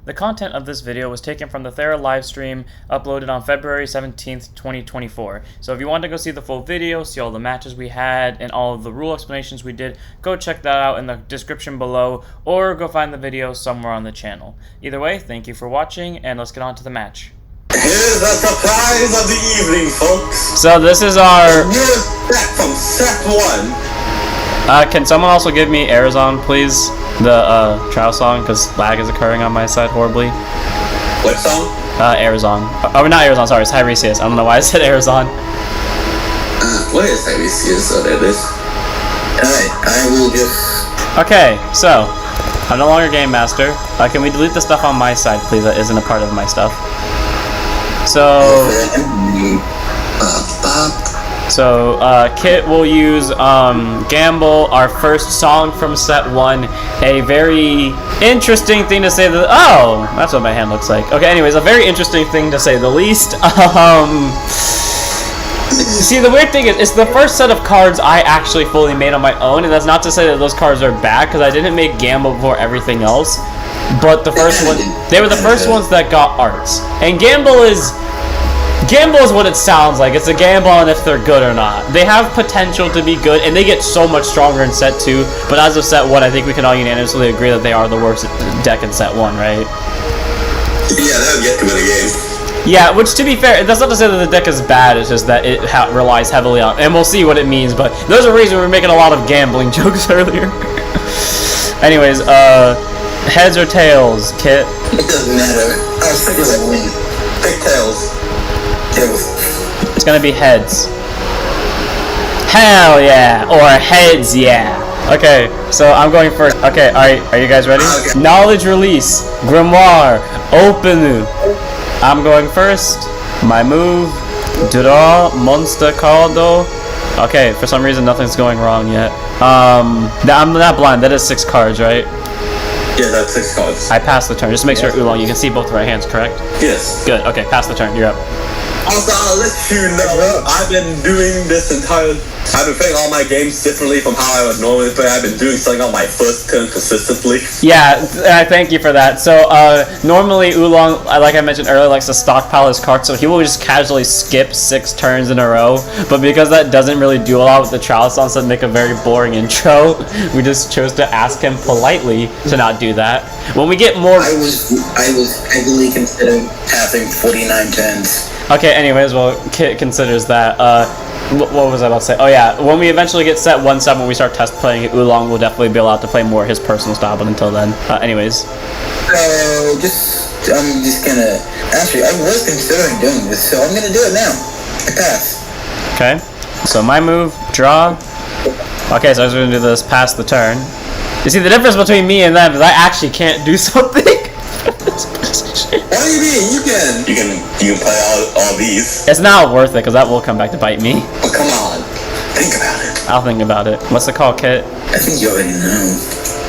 The content of this video was taken from the Thera Livestream uploaded on February 17th, 2024. So if you want to go see the full video, see all the matches we had, and all of the rule explanations we did, go check that out in the description below, or go find the video somewhere on the channel. Either way, thank you for watching, and let's get on to the match. Here's the surprise of the evening, folks. So this is our... newest set from set 1. Can someone also give me Arezon, please? The trial song, because lag is occurring on my side horribly. What song? Arezon. Oh, not Arezon, sorry, it's Teiris. I don't know why I said Arezon. What is Teiris? So that is. Alright, I will just... Okay, so, I'm no longer Game Master. Can we delete the stuff on my side, please, that isn't a part of my stuff? So, Kit will use Gamble, our first song from set 1. A very interesting thing to say that... Oh! That's what my hand looks like. Okay, anyways, a very interesting thing to say the least. See, the weird thing is, it's the first set of cards I actually fully made on my own, and that's not to say that those cards are bad, because I didn't make Gamble before everything else. But the first one... They were the first ones that got arts. And Gamble is what it sounds like. It's a gamble on if they're good or not. They have potential to be good, and they get so much stronger in set 2. But as of set 1, I think we can all unanimously agree that they are the worst deck in set 1, right? Yeah, they have yet to win a game. Yeah, which to be fair, that's not to say that the deck is bad. It's just that it relies heavily on, and we'll see what it means. But there's a reason we're making a lot of gambling jokes earlier. Anyways, heads or tails, Kit? It doesn't matter. I was thinking that win. Pick tails. It's gonna be heads. Hell yeah! Or heads yeah! Okay, so I'm going first. Okay, are you guys ready? Okay. Knowledge release. Grenmore Open. I'm going first. My move. Draw monster cardo. Okay, for some reason nothing's going wrong yet. I'm not blind. That is 6 cards, right? Yeah, that's 6 cards. I passed the turn. Just to make sure, Oolong, you can see both right hands, correct? Yes. Good. Okay, pass the turn. You're up. Also, I'll let you know, I've been doing this I've been playing all my games differently from how I would normally play. I've been doing something on my first turn consistently. Yeah, I thank you for that. So, normally Oolong, like I mentioned earlier, likes to stockpile his cards, so he will just casually skip 6 turns in a row. But because that doesn't really do a lot with the trial song, so it'd make a very boring intro, we just chose to ask him politely to not do that. When we get more... I was heavily considering having 49 turns. Okay, anyways, well, Kit considers that. What was I about to say? Oh yeah, when we eventually get set 1-7, when we start test playing, Oolong will definitely be allowed to play more his personal style, but until then, anyways. I'm just gonna... Actually, I was considering doing this, so I'm gonna do it now. I pass. Okay, so my move, draw. Okay, so I was gonna do this, pass the turn. You see, the difference between me and them is I actually can't do something. What do you mean? You can play all these. It's not worth it, because that will come back to bite me. But come on, think about it. I'll think about it. What's the call, Kit? I think you already know.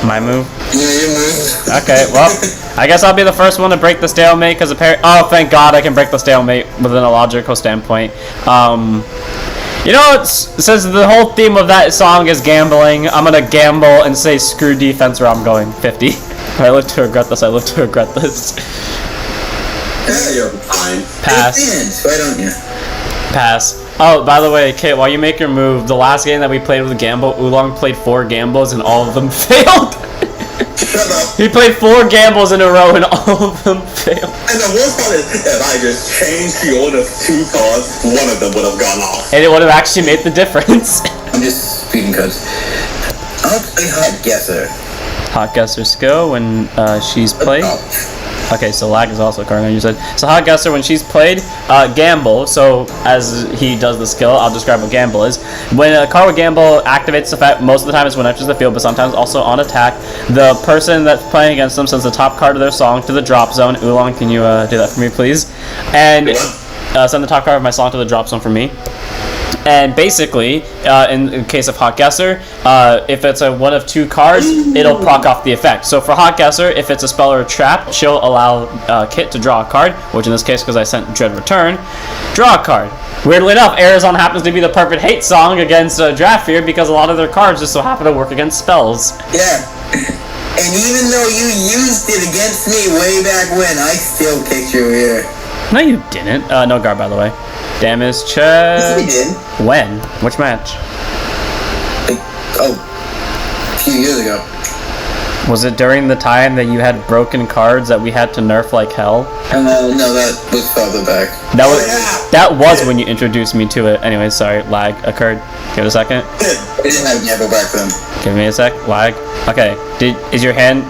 My move? Yeah, your move. Okay, well, I guess I'll be the first one to break the stalemate, because apparently... Oh, thank God I can break the stalemate within a logical standpoint. You know, since the whole theme of that song is gambling, I'm gonna gamble and say screw defense, or I'm going 50. I live to regret this, I live to regret this. Yeah, you're fine. Pass. Why don't you? Pass. Oh, by the way, Kit, while you make your move, the last game that we played with Gamble, Oolong played 4 gambles and all of them failed. Shut up. He played 4 gambles in a row and all of them failed. And the worst part is, if I just changed the order of 2 cards, one of them would have gone off. And it would have actually made the difference. I'm just speaking cards. I'll play Hot Guesser. Hot Guesser skill when she's played. Okay, so lag is also occurring, you said. So Hot Guesser, when she's played, Gamble, so as he does the skill, I'll describe what Gamble is. When a card with Gamble activates the fact, most of the time it's when it enters the field, but sometimes also on attack, the person that's playing against them sends the top card of their song to the drop zone. Oolong, can you do that for me, please? And send the top card of my song to the drop zone for me. And basically, in case of Hot Guesser, if it's a one of 2 cards, it'll proc off the effect. So for Hot Guesser, if it's a spell or a trap, she'll allow Kit to draw a card, which in this case, because I sent Dread Return, draw a card. Weirdly enough, Arezon happens to be the perfect hate song against Drafear, because a lot of their cards just so happen to work against spells. Yeah. And even though you used it against me way back when, I still kicked your ear. No, you didn't. No guard, by the way. Damage check. Yes, we did. When? Which match? Like, a few years ago. Was it during the time that you had broken cards that we had to nerf like hell? No, that was farther back. That was when you introduced me to it. Anyway, sorry, lag occurred. Give it a second. I didn't have Gamble back then. Give me a sec. Lag. Okay.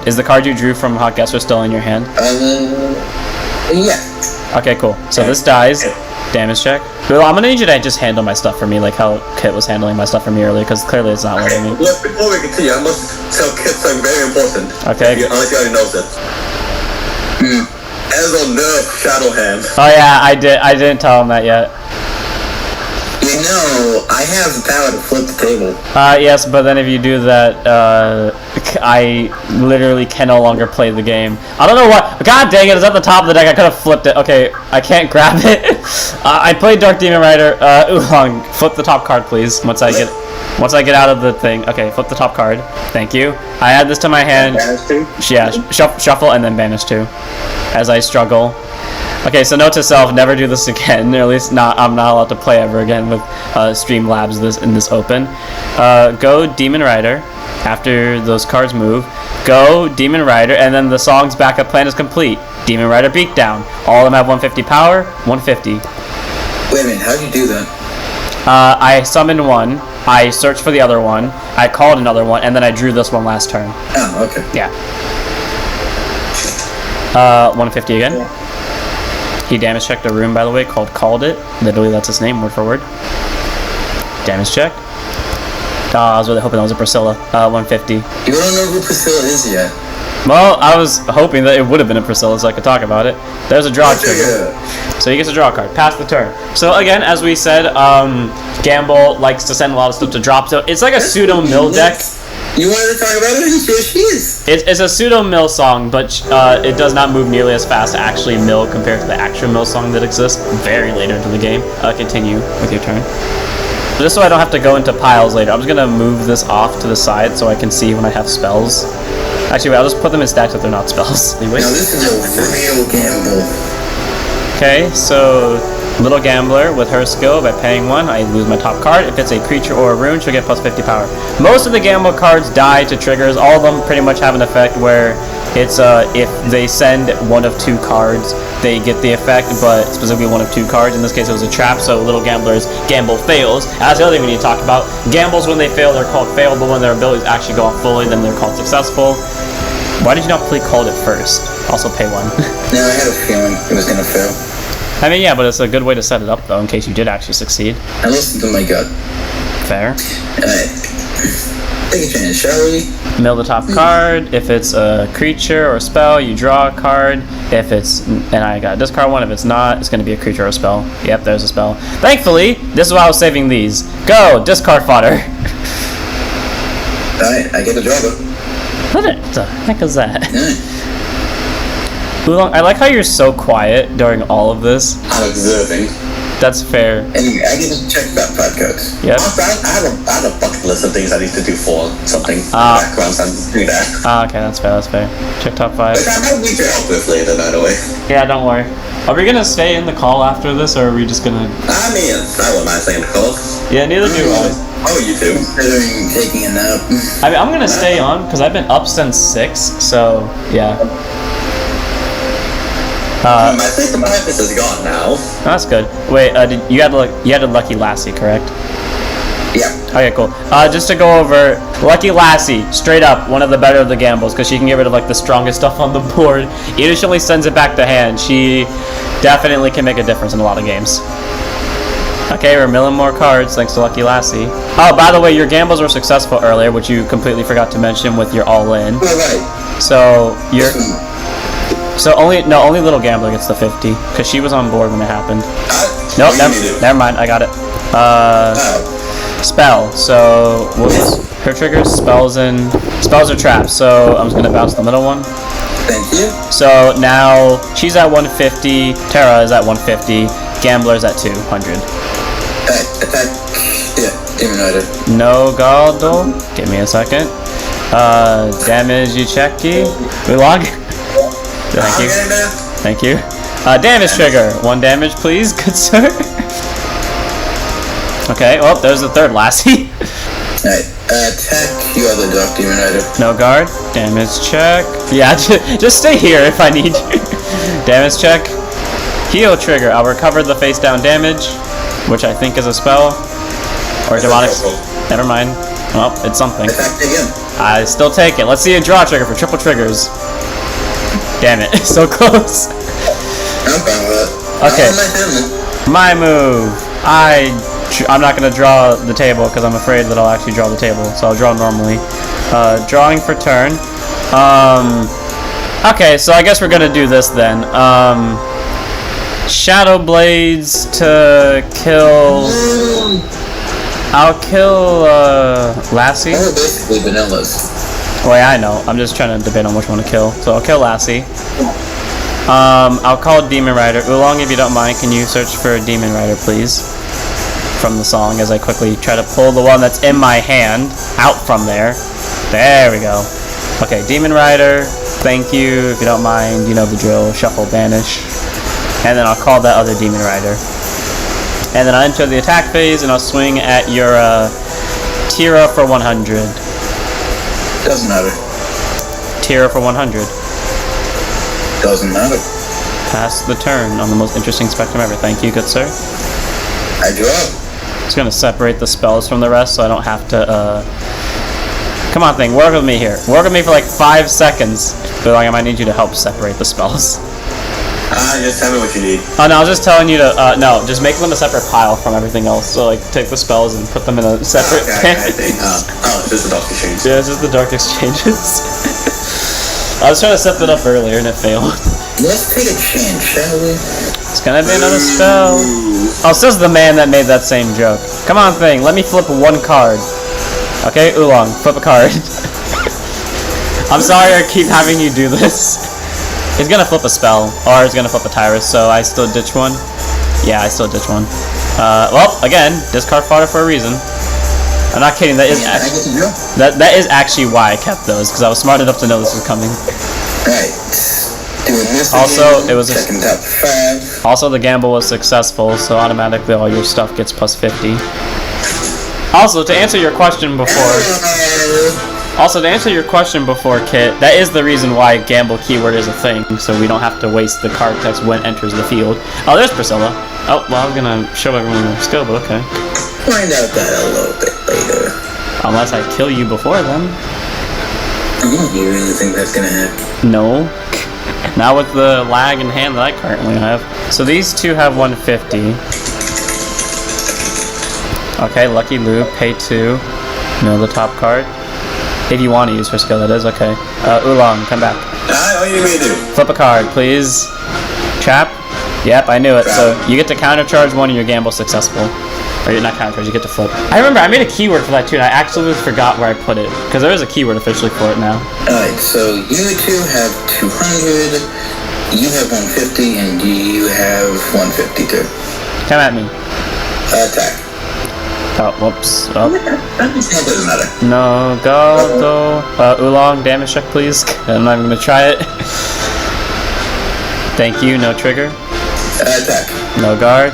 Is the card you drew from Hot Guesser still in your hand? Yeah. Okay, cool. So this dies. Damage check. Well, I'm gonna need you to just handle my stuff for me, like how Kit was handling my stuff for me earlier, because clearly it's not letting me. Look, before we continue, I must tell Kit something very important. Okay. Unless he already knows it. Ezel nerfed Shadow Hand. Oh yeah, I didn't tell him that yet. You know, I have the power to flip the table. Yes, but then if you do that, I literally can no longer play the game. I don't know what. God dang it! It's at the top of the deck. I could have flipped it. Okay, I can't grab it. I played Dark Demon Rider. Oolong, flip the top card, please. Once I get out of the thing. Okay, flip the top card. Thank you. I add this to my hand. Banish 2? Yeah, shuffle and then banish 2. As I struggle. Okay, so note to self: never do this again. Or at least I'm not allowed to play ever again with Streamlabs in this open. Go Demon Rider. After those cards move, go Demon Rider, and then the song's backup plan is complete. Demon Rider Beatdown. All of them have 150 power. 150. Wait a minute, how'd you do that? I summoned one. I searched for the other one. I called another one, and then I drew this one last turn. Oh, okay. Yeah. 150 again. Yeah. He damage checked a room, by the way, called Called It. Literally, that's his name, word for word. Damage check. I was really hoping that was a Priscilla. 150. You don't know who Priscilla is yet. Well, I was hoping that it would have been a Priscilla so I could talk about it. There's a draw trigger. So he gets a draw card. Pass the turn. So again, as we said, Gamble likes to send a lot of stuff to drop. So it's like a pseudo mill deck. You wanted to talk about it? Here she is. It's a pseudo mill song, but it does not move nearly as fast to actually mill compared to the actual mill song that exists very later into the game. Continue with your turn. Just so I don't have to go into piles later, I'm just going to move this off to the side so I can see when I have spells. Actually, wait, I'll just put them in stacks if they're not spells. Anyway. Now this is a real gamble. Okay, so Little Gambler with her skill, by paying 1, I lose my top card. If it's a creature or a rune, she'll get plus 50 power. Most of the Gamble cards die to triggers. All of them pretty much have an effect where it's if they send one of 2 cards, they get the effect, but specifically one of 2 cards. In this case, it was a trap, so Little Gambler's Gamble fails. That's the other thing we need to talk about. Gambles, when they fail, they're called fail, but when their abilities actually go off fully, then they're called successful. Why did you not play Called It first? Also pay 1. No, I had a feeling it was going to fail. I mean, yeah, but it's a good way to set it up, though, in case you did actually succeed. I listened to my gut. Fair. Take a chance, shall we? Mill the top card. If it's a creature or a spell, you draw a card. If it's, and I got to discard one. If it's not, it's going to be a creature or a spell. Yep, there's a spell. Thankfully, this is why I was saving these. Go, discard fodder. Alright, I get the draw, though. What the heck is that? Yeah. Oolong, I like how you're so quiet during all of this. I'm observing. That's fair. Anyway, I get to check that 5 cards. Yep. I have a bucket list of things I need to do for something in the background, so I'm just doing that. Okay, that's fair, that's fair. Check top 5. Which I might need your help with later, by the way. Yeah, don't worry. Are we gonna stay in the call after this, or are we just gonna... I mean, I wouldn't mind staying in the call. Yeah, neither do I. Oh, you too. Considering taking a nap. I mean, I'm gonna stay on, because I've been up since 6, so, yeah. My system office is gone now. That's good. Wait, you had a Lucky Lassie, correct? Yeah. Okay, cool. Just to go over, Lucky Lassie, straight up, one of the better of the gambles, because she can get rid of like the strongest stuff on the board. Even if she only sends it back to hand, she definitely can make a difference in a lot of games. Okay, we're milling more cards thanks to Lucky Lassie. Oh, by the way, your gambles were successful earlier, which you completely forgot to mention with your all-in. Alright. So you're... So only Little Gambler gets the 50 because she was on board when it happened. Nope, never mind. I got it. Spell. So whoops. Her triggers, spells are traps. So I'm just gonna bounce the middle one. Thank you. So now she's at 150. Thera is at 150. Gambler's at 200. Attack. Yeah, Demon Rider. No Galdo. Give me a second. Damage you checky. Ulong. Thank you. Thank you. Damage trigger. 1 damage, please, good sir. Okay, well, there's the third lassie. Alright, attack you other Dark Demon Rider. No guard. Damage check. Yeah, just stay here if I need you. Damage check. Heal trigger. I'll recover the face down damage, which I think is a spell. Or demonic. Never mind. Well, it's something. Attack again. I still take it. Let's see a draw trigger for triple triggers. Damn it, so close. I'm fine with it. Okay. My move. I'm not gonna draw the table because I'm afraid that I'll actually draw the table. So I'll draw normally. Drawing for turn. Okay, so I guess we're gonna do this then. Shadow Blades to kill. I'll kill Lassie. Oh, basically vanillas. Well, yeah, I know. I'm just trying to debate on which one to kill. So I'll kill Lassie. I'll call Demon Rider. Oolong, if you don't mind, can you search for Demon Rider, please? From the song, as I quickly try to pull the one that's in my hand out from there. There we go. Okay, Demon Rider. Thank you. If you don't mind, you know the drill. Shuffle, banish. And then I'll call that other Demon Rider. And then I'll enter the attack phase, and I'll swing at your Thera for 100. Doesn't matter. Thera for 100. Doesn't matter. Pass the turn on the most interesting spectrum ever. Thank you, good sir. I draw. Just gonna separate the spells from the rest so I don't have to, Come on, thing, work with me here. Work with me for like 5 seconds. But like, I might need you to help separate the spells. Just tell me what you need. Oh, no, I was just telling you to, no, just make them a separate pile from everything else. So, like, take the spells and put them in a separate Okay, I think. This is the Dark Exchange. Yeah, it's just the Dark Exchanges. I was trying to set that up earlier and it failed. Let's take a chance, shall we? It's gonna be another spell. Oh, says the man that made that same joke. Come on, thing, let me flip 1 card. Okay, Oolong, flip a card. I'm sorry I keep having you do this. He's gonna flip a spell, or he's gonna flip a Teiris, so I still ditch one. Yeah, I still ditch one. Well, again, discard fodder for a reason. I'm not kidding, that is actually that is actually why I kept those, because I was smart enough to know this was coming. Right. Doing this Also, again, it was checking top 5. Also, the gamble was successful, so automatically all your stuff gets plus 50. Also, to answer your question before, Kit, that is the reason why gamble keyword is a thing, so we don't have to waste the card text when it enters the field. Oh, there's Priscilla. Oh, well, I was gonna show everyone their skill, but okay. Find out that a little bit later. Unless I kill you before then. You really think that's gonna happen? No. Not with the lag in hand that I currently have. So these two have 150. Okay, Lucky Lou, pay 2. No, the top card. If you want to use her skill, that is okay. Oolong, come back. What do you mean do? Flip a card, please. Trap? Yep, I knew it. So you get to countercharge 1 and your gamble successful. Or you're not countercharge, you get to flip. I remember I made a keyword for that too, and I actually forgot where I put it. Because there is a keyword officially for it now. Alright, so you two have 200, you have 150, and you have 150 too. Come at me. Attack. Oh, whoops. Oh. It doesn't matter. No, go. Oolong, damage check, please. I'm not even gonna try it. Thank you, no trigger. Attack. No guard.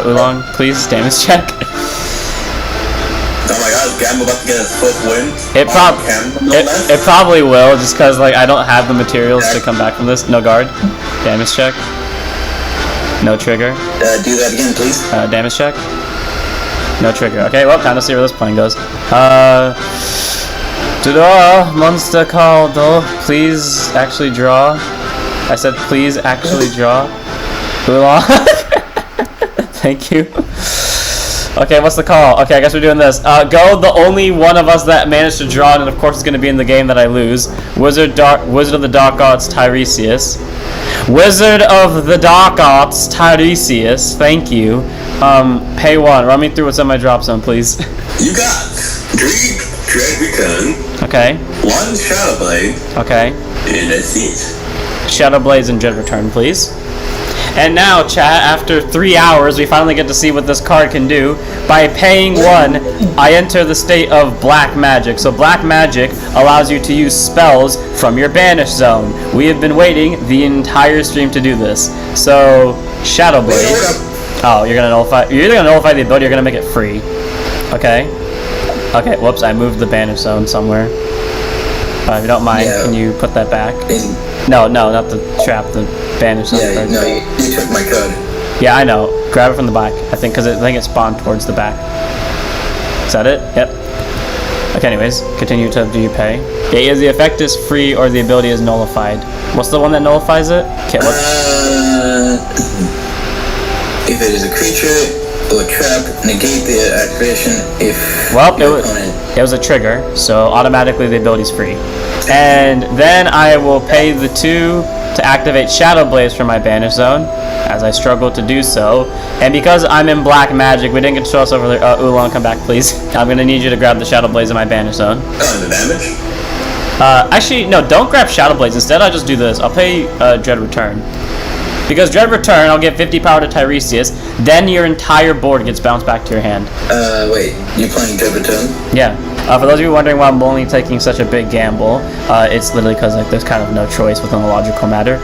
Oolong, please, damage check. Oh my god, is Gamble about to get his first win? It probably will, just because like I don't have the materials to come back from this. No guard. Damage check. No trigger. Do that again, please. Damage check. No trigger. Okay, well, time to see where this plane goes. Draw, monster called, though. Please actually draw. I said please actually draw. Oolong. Thank you. Okay, what's the call? Okay, I guess we're doing this. Go, the only one of us that managed to draw, and of course it's going to be in the game that I lose. Wizard of the Dark Arts, Tiresias. Wizard of the Dark Arts, Tiresias. Thank you. Pay 1. Run me through what's in my drop zone, please. You got 3 Dread Return. Okay. 1 Shadow Blade. Okay. And that's it. Shadow Blades and Dread Return, please. And now, chat, after 3 hours, we finally get to see what this card can do. By paying 1, I enter the state of black magic. So black magic allows you to use spells from your banish zone. We have been waiting the entire stream to do this. So, Shadow Blade. Oh, you're gonna nullify. You're either gonna nullify the ability or you're gonna make it free. Okay. Okay, whoops, I moved the banish zone somewhere. If you don't mind, can you put that back? No, not the trap, the banish zone. Yeah, no, you took my code. Yeah, I know. Grab it from the back. I think because I think it spawned towards the back. Is that it? Yep. Okay, anyways, continue to do you pay. Yeah, either the effect is free or the ability is nullified. What's the one that nullifies it? Okay, what? If it is a creature or trap, negate the activation if it was a trigger, so automatically the ability's free. And then I will pay the 2 to activate Shadow Blaze from my banish zone, as I struggle to do so. And because I'm in black magic, we didn't get to show us over there. Oolong, come back, please. I'm gonna need you to grab the Shadow Blaze in my banish zone. The damage? Actually, no, don't grab Shadow Blaze. Instead, I'll just do this. I'll pay Dread Return. Because Dread Return, I'll give 50 power to Tiresias, then your entire board gets bounced back to your hand. Wait, you're playing Dread Return? Yeah. For those of you wondering why I'm only taking such a big gamble, it's literally because like there's kind of no choice within the logical matter.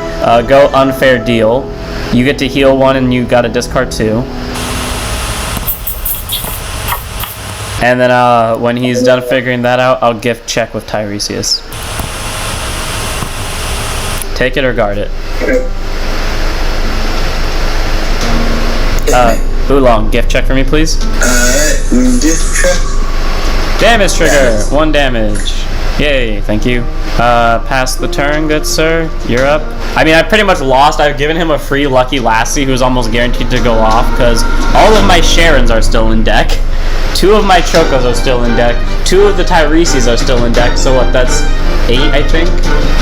Go Unfair Deal. You get to heal 1 and you gotta discard 2. And then when he's done figuring that out, I'll gift check with Tiresias. Take it or guard it. Oolong, gift check for me, please. Gift check. Damage trigger, 1 damage. Yay, thank you. Pass the turn, good sir. You're up. I mean, I pretty much lost. I've given him a free Lucky Lassie who's almost guaranteed to go off because all of my Sharons are still in deck. 2 of my Chocos are still in deck. 2 of the Tiresias are still in deck. So what, that's 8, I think?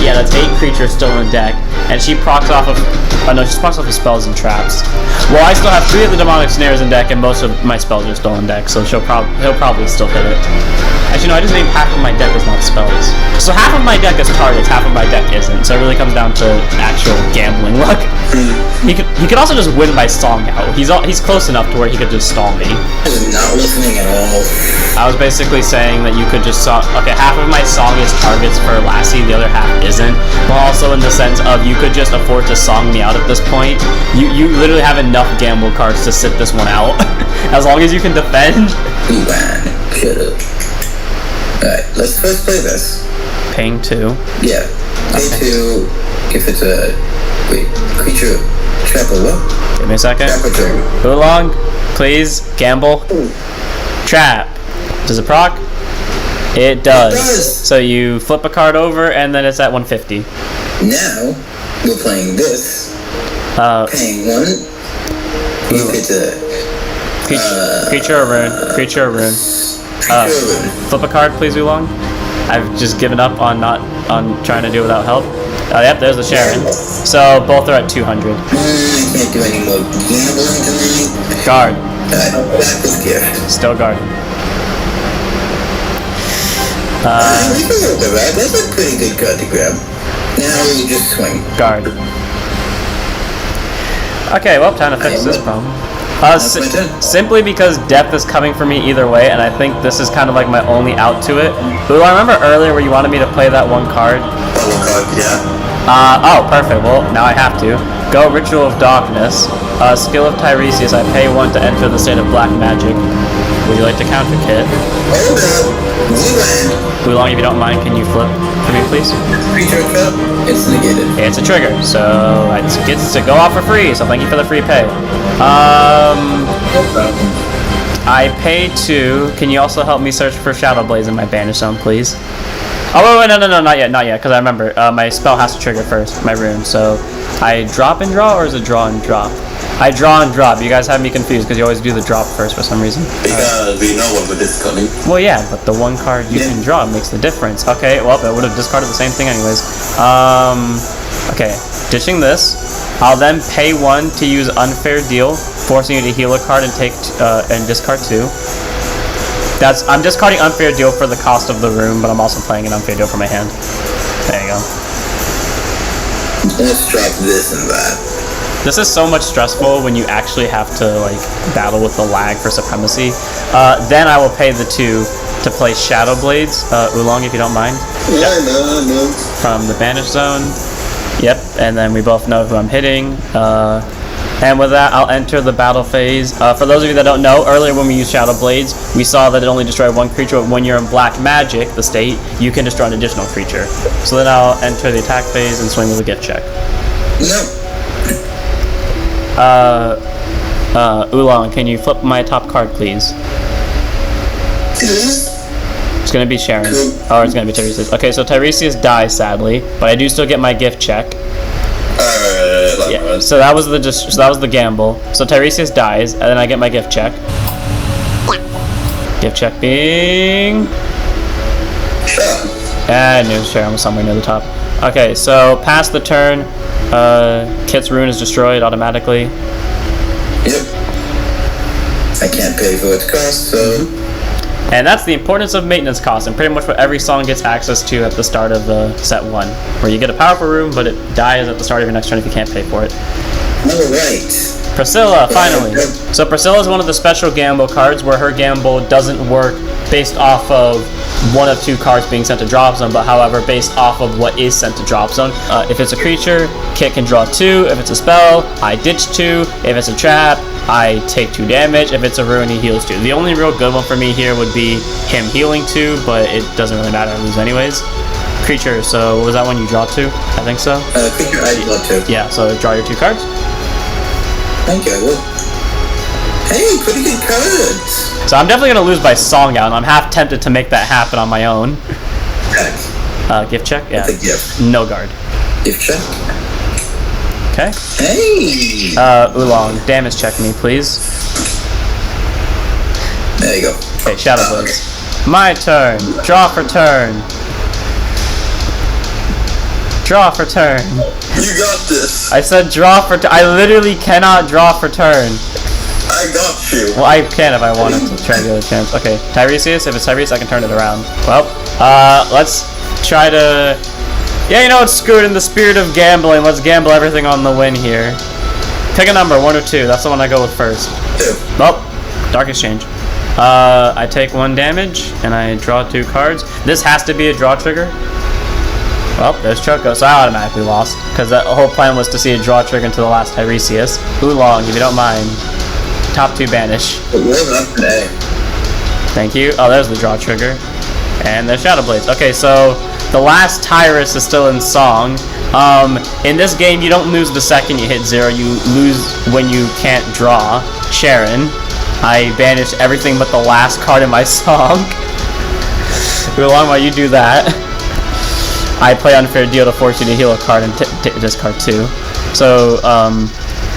Yeah, that's 8 creatures still in deck. And she procs off of... Oh no, she procs off of spells and traps. Well, I still have 3 of the demonic snares in deck, and most of my spells are still in deck, so he'll probably still hit it. Actually, no, I just named half of my deck is not spells. So half of my deck is targets, half of my deck isn't. So it really comes down to actual gambling luck. He could also just win by stalling out. He's close enough to where he could just stall me. I'm not listening at all. I was basically saying that you could just okay, half of my song is targets for Lassie, the other half isn't. But also in the sense of you could just afford to song me out at this point. You literally have enough gamble cards to sit this one out. As long as you can defend. Man, should've. Alright, let's first play this. Paying 2. Yeah. Pay 2 if it's a creature trap or what? Give me a second. Trap or trigger. Oolong, please, gamble. Trap. Does it proc? It does. So you flip a card over and then it's at 150. Now, we're playing this. Paying 1. If it's a... Creature or rune. Creature or rune. Flip a card, please, Oolong. I've just given up on trying to do it without help. Yep, there's the Sharon. So both are at 200. I can't do any more gambling tonight. Guard. Back with gift. Still guard. That's a pretty good card to grab. Now we just swing. Guard. Okay, well, time to fix this problem. Simply because depth is coming for me either way, and I think this is kind of like my only out to it. Ooh, I remember earlier where you wanted me to play that 1 card. One card, yeah. Oh, perfect. Well, now I have to. Go Ritual of Darkness. Skill of Tiresias. I pay 1 to enter the state of black magic. Would you like to counter Kit? Hold up. Oolong, if you don't mind, can you flip for me, please? Creature trap. It's negated. It's a trigger, so it gets to go off for free. So thank you for the free pay. I pay 2. Can you also help me search for Shadow Blaze in my banish zone, please? Oh wait, no, not yet, because I remember my spell has to trigger first, my rune. So I drop and draw, or is it draw and drop? I draw and drop. You guys have me confused because you always do the drop first for some reason. Because we know what this is coming. Well, yeah, but the 1 card you can draw makes the difference. Okay, well, I would have discarded the same thing anyways. Okay, ditching this. I'll then pay 1 to use Unfair Deal, forcing you to heal a card and take and discard 2. I'm discarding Unfair Deal for the cost of the room, but I'm also playing an Unfair Deal for my hand. There you go. Let's drop this and that. This is so much stressful when you actually have to like battle with the lag for supremacy. Then I will pay the 2 to play Shadow Blades, Oolong, if you don't mind. Yeah, no. From the Banish Zone. Yep, and then we both know who I'm hitting. And with that, I'll enter the battle phase. For those of you that don't know, earlier when we used Shadow Blades, we saw that it only destroyed 1 creature, but when you're in Black Magic, the state, you can destroy an additional creature. So then I'll enter the attack phase and swing with a gift check. Oolong, can you flip my top card, please? It's gonna be Sharon. Or it's gonna be Tiresias. Okay, so Tiresias dies, sadly, but I do still get my gift check. Yeah, so that was the gamble. So Tiresias dies, and then I get my gift check. Gift check being... I knew Sharon was somewhere near the top. Okay, so past the turn, Kit's rune is destroyed automatically. Yep. I can't pay for its cost, so... And that's the importance of maintenance costs, and pretty much what every song gets access to at the start of set 1, where you get a powerful rune, but it dies at the start of your next turn if you can't pay for it. Alright. Priscilla, finally. So Priscilla is one of the special gamble cards where her gamble doesn't work based off of 1 of 2 cards being sent to drop zone, but however based off of what is sent to drop zone. If it's a creature, Kit can draw 2. If it's a spell, I ditch 2. If it's a trap, I take 2 damage. If it's a rune, he heals 2. The only real good one for me here would be him healing 2, but it doesn't really matter, I lose anyways. Creature, so what was that one you draw 2? I think so? Creature, I draw 2. Yeah, so draw your 2 cards. Thank you, I will. Hey, pretty good cards! So I'm definitely going to lose by Song Out, and I'm half tempted to make that happen on my own. Gift check? Yeah. That's a gift. No guard. Gift check. Okay. Hey! Oolong, damage check me, please. There you go. Okay, Shadow Blades. My turn. Draw for turn. Draw for turn. You got this. I said draw for turn. I literally cannot draw for turn. I got you. Well, I can if I wanted to try the other chance. Okay, Tiresias. If it's Teiris, I can turn it around. Well, let's try to... Yeah, you know what? Screw it. In the spirit of gambling, let's gamble everything on the win here. Pick a number, 1 or 2. That's the one I go with first. 2. Well, Dark Exchange. I take 1 damage, and I draw 2 cards. This has to be a draw trigger. Well, there's Choco, so I automatically lost, because the whole plan was to see a draw trigger into the last Tiresias. Oolong, if you don't mind. Top 2 banish. It was up today. Thank you. Oh, there's the draw trigger. And there's Shadow Blades. Okay, so the last Teiris is still in song. In this game, you don't lose the second you hit 0. You lose when you can't draw. Sharon. I banished everything but the last card in my song. Oolong, while you do that, I play Unfair Deal to force you to heal a card and discard 2. So,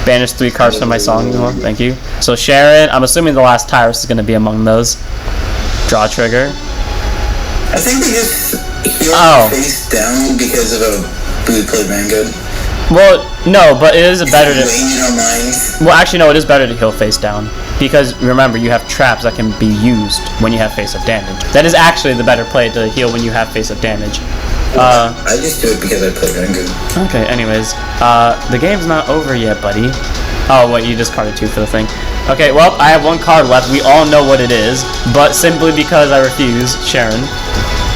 banish 3 cards from my song. Thank you. So Sharon, I'm assuming the last Teiris is going to be among those. Draw trigger. I think they just heal face down because of a blue play Vanguard. Well, no, but it is better to... Mind. Well, actually, no, it is better to heal face down. Because, remember, you have traps that can be used when you have face-up damage. That is actually the better play, to heal when you have face-up damage. I just do it because I play Vanguard. Okay, anyways. The game's not over yet, buddy. Oh, wait, you discarded 2 for the thing. Okay, well, I have 1 card left. We all know what it is. But simply because I refuse, Sharon.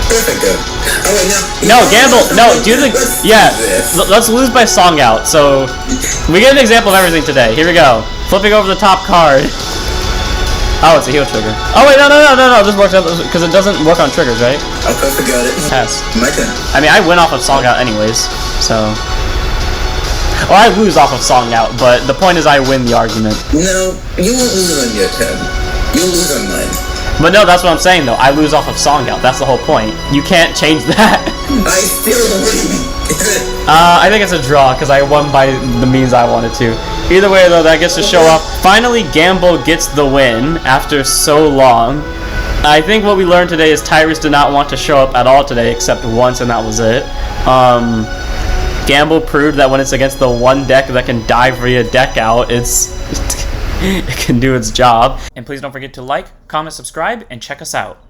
Perfect, good. Oh, wait, no, gamble. No, do the... Yeah, let's lose by Song Out. So, we get an example of everything today. Here we go. Flipping over the top card. Oh, it's a heal trigger. Oh, wait, no. This works out because it doesn't work on triggers, right? I forgot it. Yes. My turn. I mean, I win off of Song Out anyways, so... Well, I lose off of Song Out, but the point is I win the argument. No, you won't lose on your turn. You'll lose on mine. But no, that's what I'm saying, though. I lose off of Song Out. That's the whole point. You can't change that. I still win. I think it's a draw, because I won by the means I wanted to. Either way, though, that gets to show off. Finally, Gamble gets the win after so long. I think what we learned today is Teiris did not want to show up at all today, except once, and that was it. Gamble proved that when it's against the one deck that can dive via deck out, it can do its job. And please don't forget to like, comment, subscribe, and check us out.